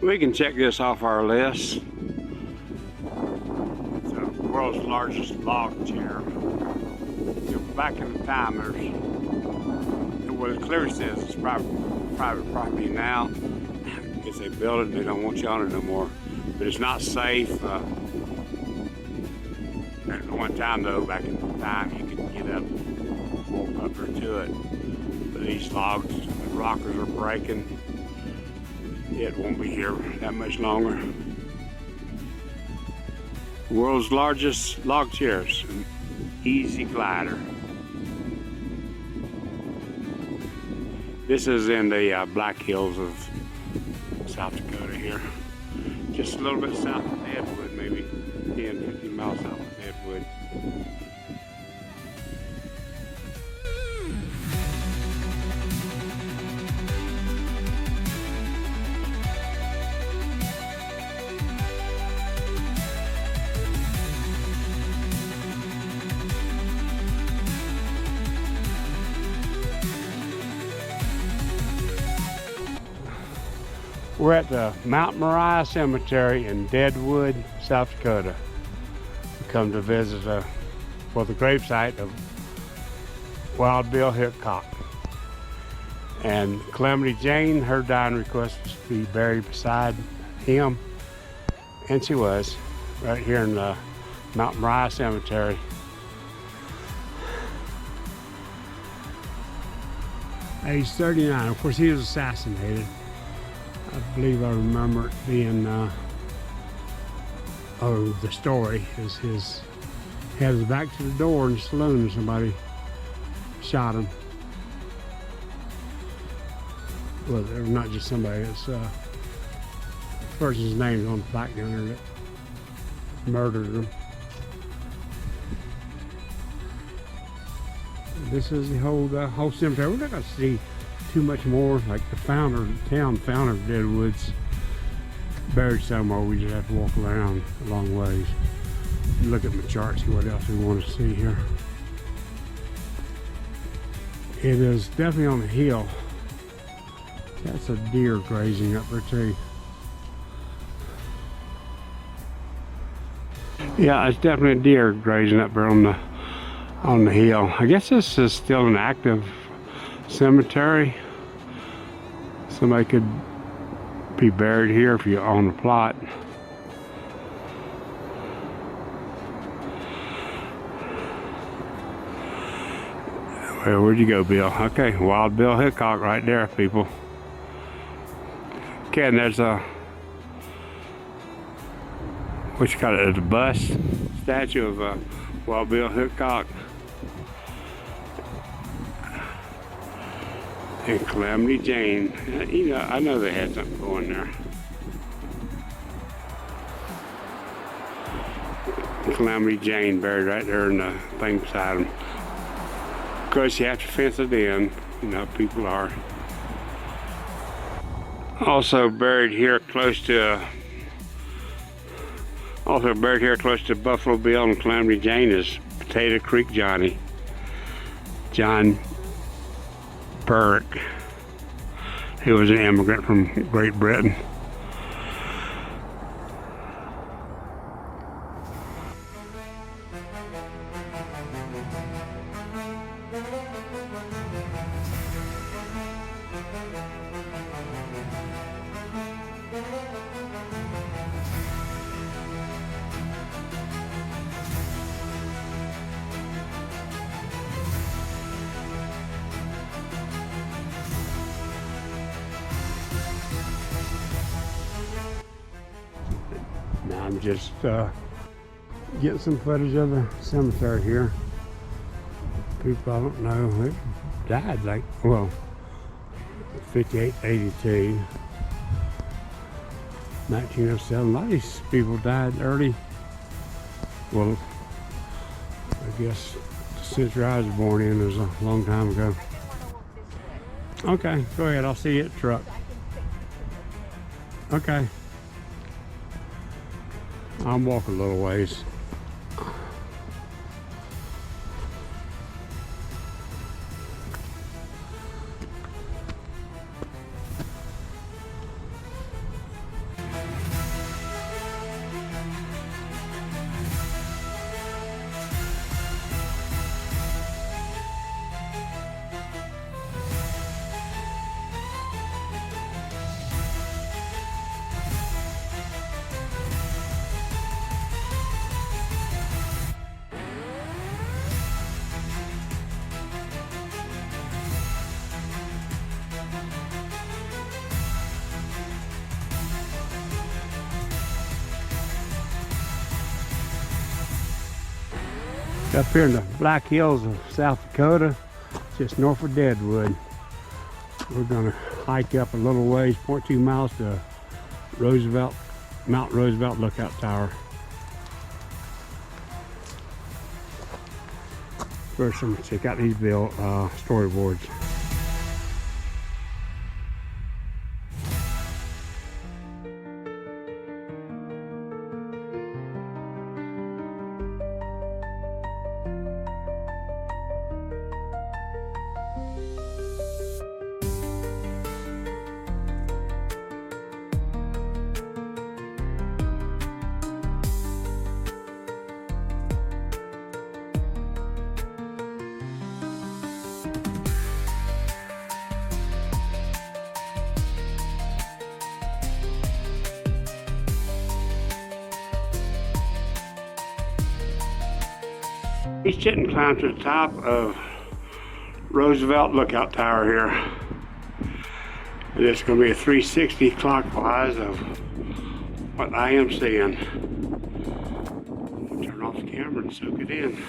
We can check this off our list. It's the world's largest log chair. Back in the time, well, it clearly says it's private property now. I guess they built it and they don't want you on it no more. But it's not safe. At one time though, back in the time, you could get up and walk up there to it. But these logs, the rockers are breaking. It won't be here that much longer. World's largest log chairs, an easy glider. This is in the Black Hills of South Dakota here. Just a little bit south of Deadwood, maybe 10, 15 miles south of Deadwood. We're at the Mount Moriah Cemetery in Deadwood, South Dakota. We come to visit the gravesite of Wild Bill Hickok. And Calamity Jane, her dying request was to be buried beside him. And she was, right here in the Mount Moriah Cemetery. Age 39, of course he was assassinated. I believe I remember it being, the story is he had his back to the door in the saloon and somebody shot him. Well, not just somebody, it's the person's name on the back down there that murdered him. This is the whole cemetery. We're not going to see too much more. Like the town founder of Deadwood's buried somewhere. We just have to walk around a long ways. Look at my chart, see what else we want to see here. It is definitely on the hill. That's a deer grazing up there too. Yeah, it's definitely a deer grazing up there on the hill. I guess this is still an active cemetery. Somebody could be buried here if you own a plot. Well, where'd you go, Bill? Okay, Wild Bill Hickok right there, people. Okay, and there's a, what you call it, there's a bust statue of Wild Bill Hickok. And Calamity Jane, you know, I know they had something going there. Calamity Jane buried right there in the thing beside him. Of course, you have to fence it in, you know, people are. Also buried here close to Buffalo Bill and Calamity Jane is Potato Creek Johnny. John Burke, who was an immigrant from Great Britain. Now I'm just getting some footage of the cemetery here. People I don't know, it died like, well, 58, 82, 1907. A lot of these people died early. Well, I guess the century I was born in was a long time ago. Okay, go ahead, I'll see you at the truck. Okay. I'll walk a little ways. Up here in the Black Hills of South Dakota, just north of Deadwood. We're gonna hike up a little ways, 0.2 miles to Roosevelt, Mount Roosevelt Lookout Tower. First, I'm gonna check out these storyboards. He's sitting and climbed to the top of Roosevelt Lookout Tower here. And it's going to be a 360 clockwise of what I am seeing. I'll turn off the camera and soak it in.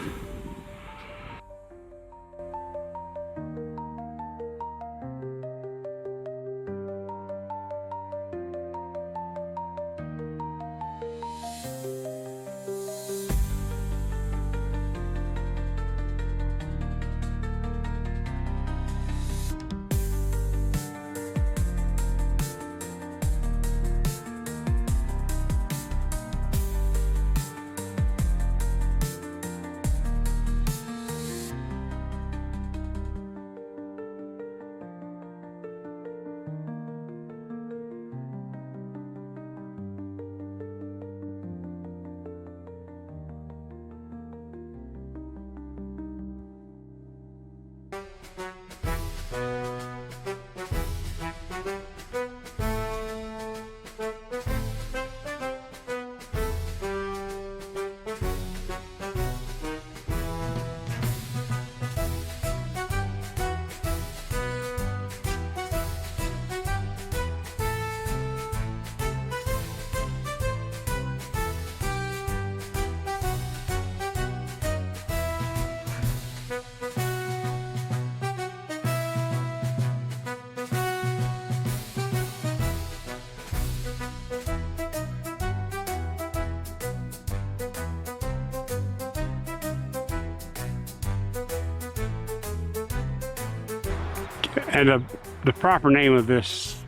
And the proper name of this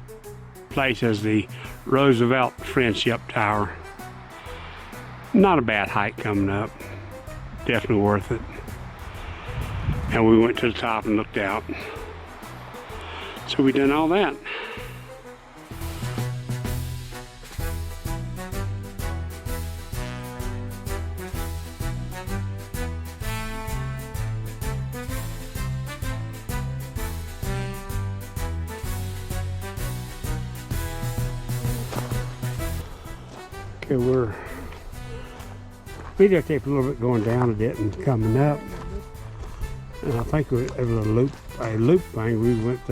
place is the Roosevelt Friendship Tower. Not a bad hike coming up. Definitely worth it. And we went to the top and looked out. So we done all that. Okay, we're videotape a little bit going down a bit and coming up, and I think it was a loop thing. We went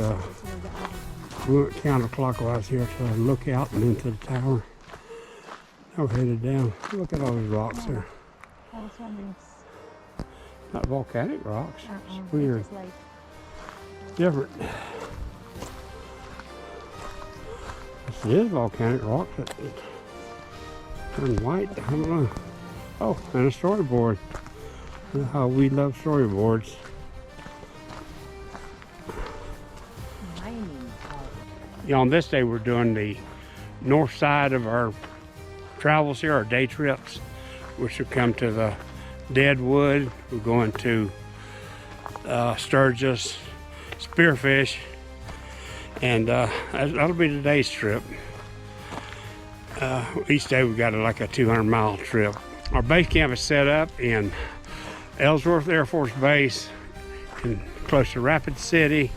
counterclockwise here to the lookout and into the tower. Now we're headed down. Look at all these rocks there. Not volcanic rocks. It's weird. Different. This is volcanic rock. Turned white. I don't know. Oh, and a storyboard. How we love storyboards. On this day, we're doing the north side of our travels here, our day trips, which will come to the Deadwood. We're going to Sturgis, Spearfish, and that'll be today's trip. Each day we got like a 200-mile trip. Our base camp is set up in Ellsworth Air Force Base, close to Rapid City,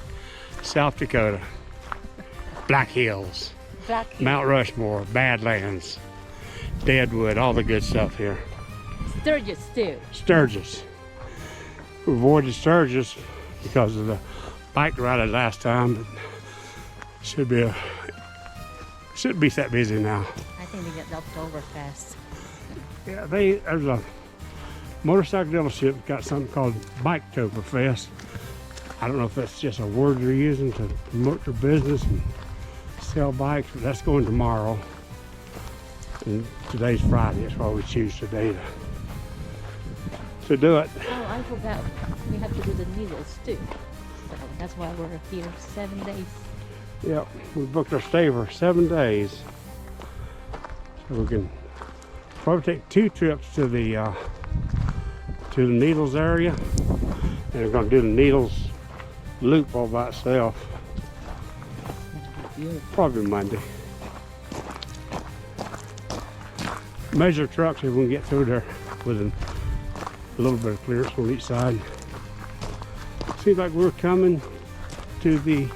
South Dakota. Black Hills, Mount Rushmore, Badlands, Deadwood, all the good stuff here. Sturgis too. Sturgis. We avoided Sturgis because of the bike ride last time, but shouldn't be that busy now. I think we get left over fast. Yeah, there's motorcycle dealership got something called Biketoberfest. I don't know if that's just a word they're using to promote their business and sell bikes, but that's going tomorrow. And today's Friday, that's why we choose today to do it. Oh, I forgot. We have to do the needles too. So that's why we're here 7 days. Yep, we booked our stay for 7 days. So we can probably take 2 trips to the Needles area. And we're gonna do the Needles loop all by itself. Probably Monday. Measure trucks if we can get through there with a little bit of clearance on each side. Seems like we are coming to the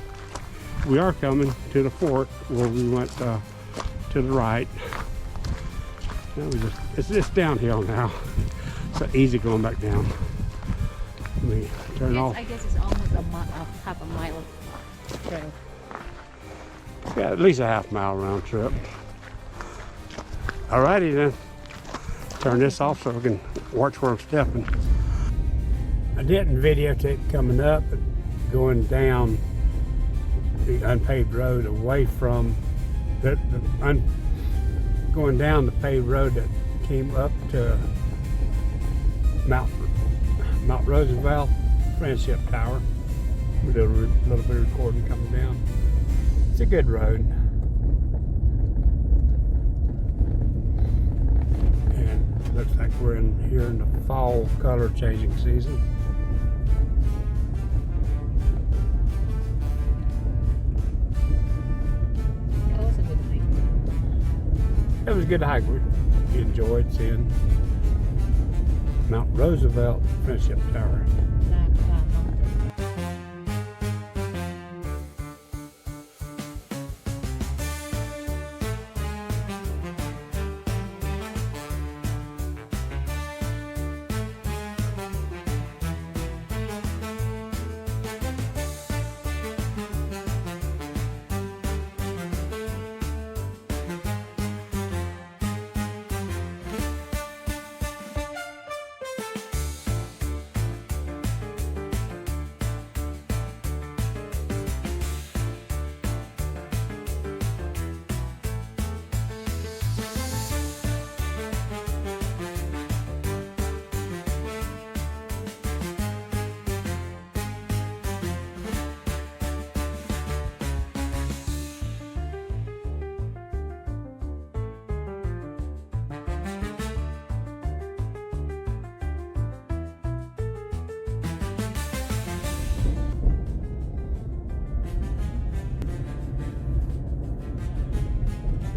fort where we went to the right. Now it's downhill now. So easy going back down. Let me turn off. I guess it's almost half a mile trail. Yeah, at least a half-mile round trip. Alrighty then. Turn this off so we can watch where I'm stepping. I didn't videotape coming up, but going down the unpaved road away from going down the paved road that came up to Mount Roosevelt Friendship Tower. We did a little bit of recording coming down. It's a good road. And looks like we're here in the fall color changing season. That was a good hike. It was a good hike. We enjoyed seeing Mount Roosevelt Friendship Tower.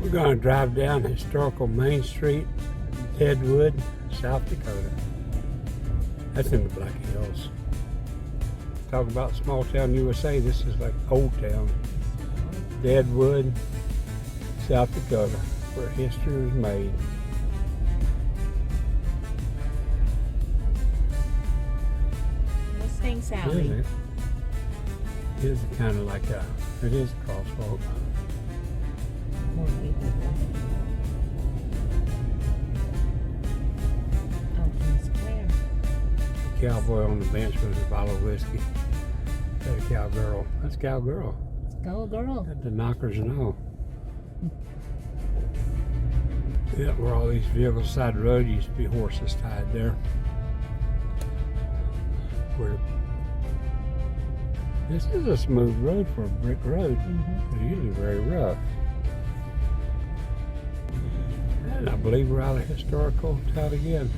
We're going to drive down historical Main Street, Deadwood, South Dakota. That's in the Black Hills. Talk about small town USA, this is like old town. Deadwood, South Dakota, where history was made. Mustang Sally. It is kind of like it is a crosswalk. More people. Oakland Square. The cowboy on the bench with a bottle of whiskey. That a cowgirl. That's a cowgirl. Go girl. Got the knockers and all. Yeah, where all these vehicles beside the road used to be horses tied there. Where this is a smooth road for a brick road. It's usually very rough. And I believe we're out of historical town again.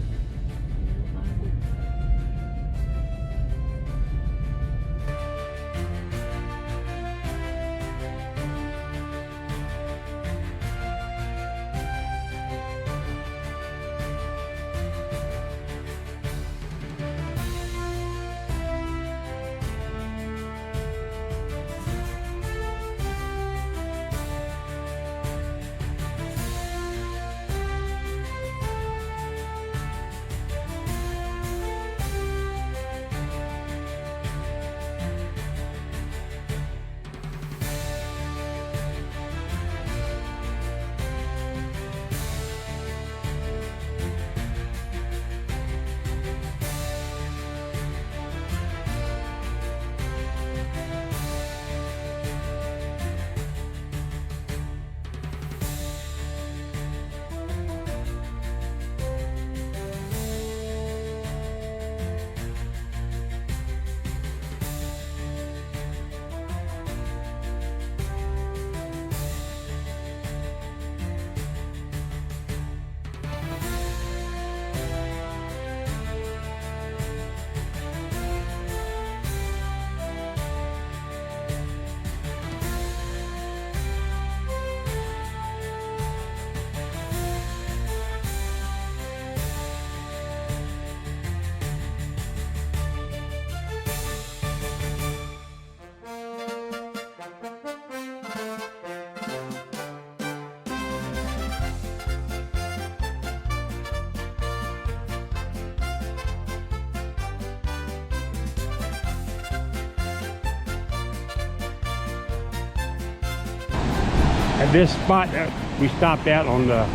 At this spot that we stopped at on the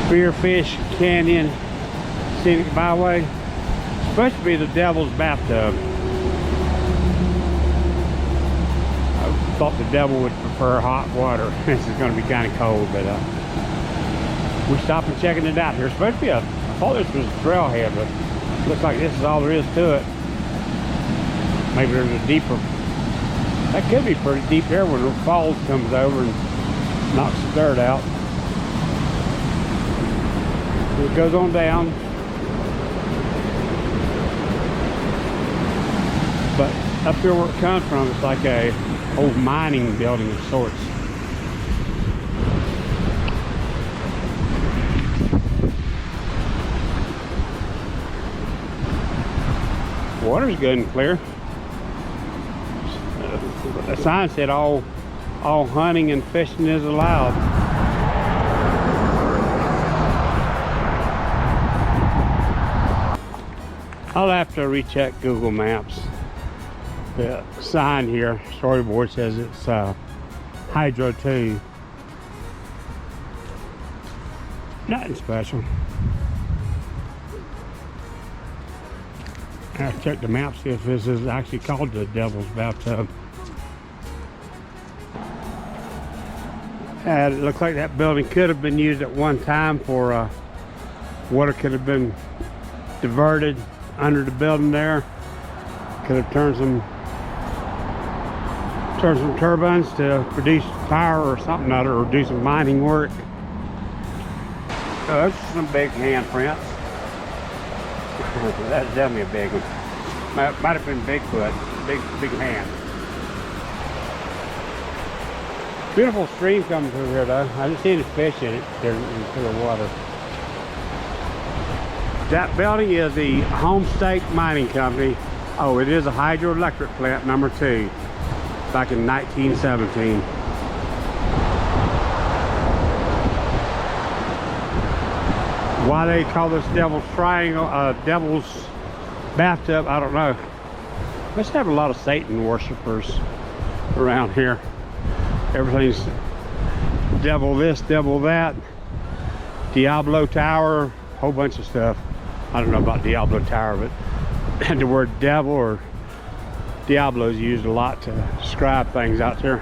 Spearfish Canyon Scenic Byway, it's supposed to be the Devil's Bathtub. I thought the devil would prefer hot water. This is going to be kind of cold, but we stopped and checking it out here. It's supposed to be I thought this was a trailhead, but looks like this is all there is to it. Maybe there's a deeper. That could be pretty deep there when the falls comes over and knocks the dirt out. It goes on down. But up here where it comes from, it's like a old mining building of sorts. Water's good and clear. The sign said all hunting and fishing is allowed. I'll have to recheck Google Maps. The sign here, storyboard, says it's Hydro 2. Nothing special. I checked the map, see if this is actually called the Devil's Bathtub. And it looks like that building could have been used at one time for water could have been diverted under the building there. Could have turned some turbines to produce power or something other, or do some mining work. Oh, those are some big handprints. That's definitely a big one. Might have been Bigfoot. Big hand. Beautiful stream coming through here though. I didn't see any fish in it there in clear water. That building is the Homestake Mining Company. Oh, it is a hydroelectric plant number 2, back in 1917. Why they call this Devil's Triangle, Devil's Bathtub, I don't know. Must have a lot of Satan worshipers around here. Everything's devil this, devil that. Diablo Tower, whole bunch of stuff. I don't know about Diablo Tower, but and the word devil or Diablo is used a lot to describe things out there.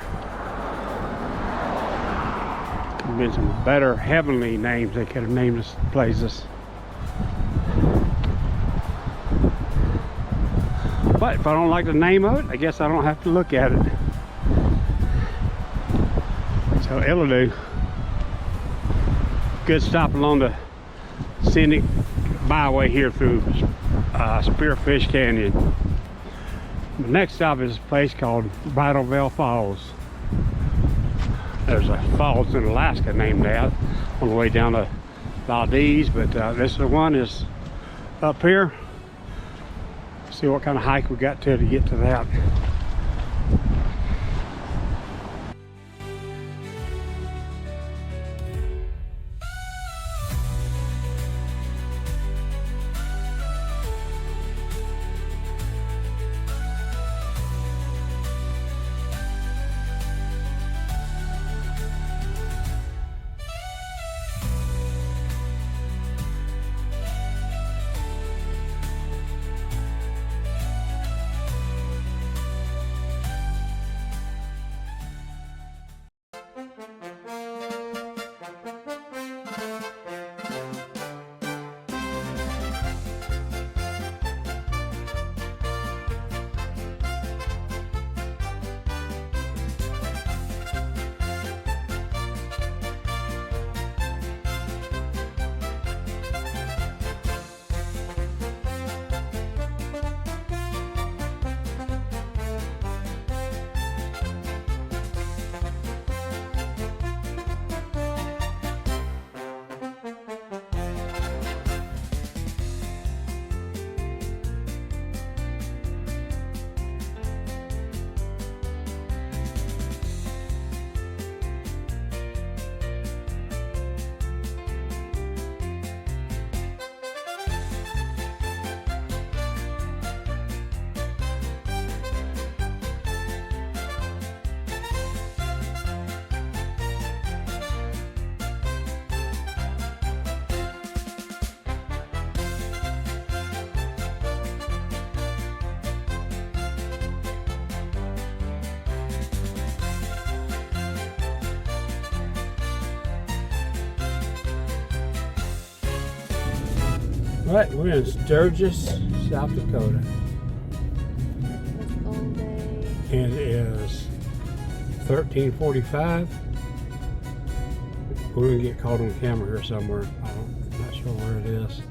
Could have been some better heavenly names they could have named this places. But if I don't like the name of it, I guess I don't have to look at it. So it'll do. Good stop along the scenic byway here through Spearfish Canyon. The next stop is a place called Bridalveil Falls. There's a falls in Alaska named that on the way down to Valdez, but this one is up here. See what kind of hike we got to get to that. Right, we're in Sturgis, South Dakota. It's all day. And it is 13:45. We're gonna get caught on camera here somewhere. I'm not sure where it is.